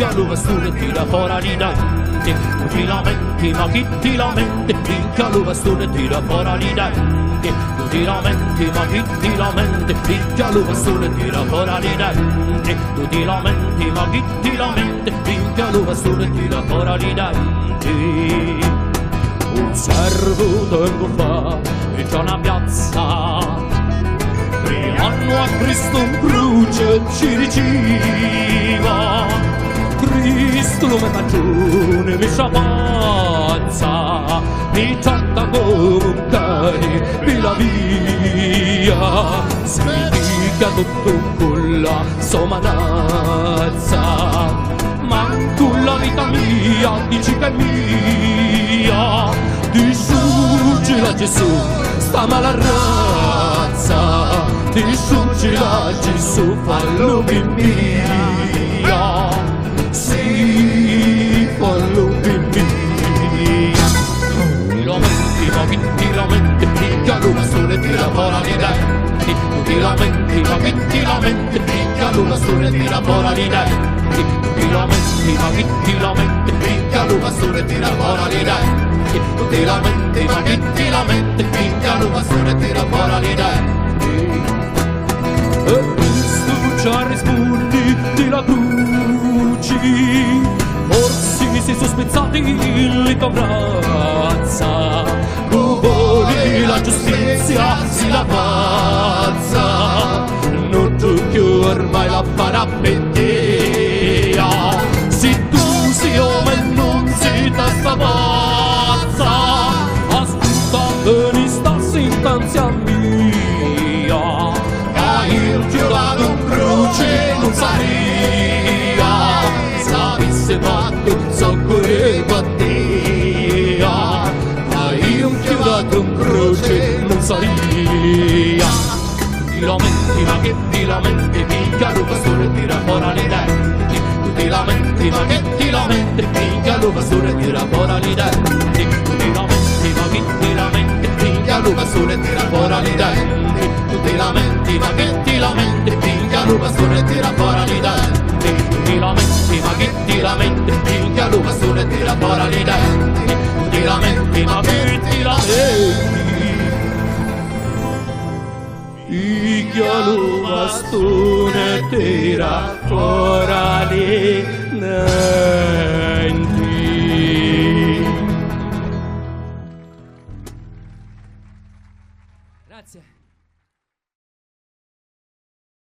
minchia lo bastone tira fuori di denti, tu ti lamenti ma chi ti lamenti, minchia lo bastone tira fuori di denti, tu ti lamenti ma chi ti lamenti, minchia lo bastone tira fuori di denti, tu ti lamenti ma chi ti lamenti, minchia lo bastone tira fuori di denti. Un servo tempo fa in una piazza hanno a Cristo in croce ci diceva Cristo lo mette ragione mi sciapazza mi tratta come un cane mi la via significa tutto con la sua manazza manco la vita mia dici che è mia disciugila Gesù sta mala razza disciugila Gesù fallo mia sì fallo mia ti lamenti ma chi ti lamenti minchia lo bastone tira fuori di denti tu ti lamenti ma chi ti lamenti minchia lo bastone tira fuori di denti tu ti lamenti ma chi ti lamenti minchia lo bastone tira fuori di denti tu ti lamenti ma chi ti lamenti minchia lo bastone tira fuori di denti e Cristo ci ha rispondi della croce forse si sono spezzati in tua braccia vuole la giustizia si la pazza non tu più ormai la farà pentia se tu sei uomo e non sei testa pazza ascolta che sta sentenza mia che il giurato in croce non saria se fatto soccore battia ma io un chiudato in croce non saria ti lamenti ma che ti lamenti minchia lo bastone tira fuori di denti tu ti lamenti ma che ti lamenti minchia lo bastone tira fuori di denti tu ti lamenti ma che ti lamenti minchia lo bastone tira fuori di denti tu ti lamenti ma che ti lamenti minchia lo bastone tira fuori di denti tu ti lamenti ma che ti lamenti minchia lo bastone tira fuori di denti tu ti lamenti ma che ti lamenti minchia lo bastone tira fuori di denti. Grazie.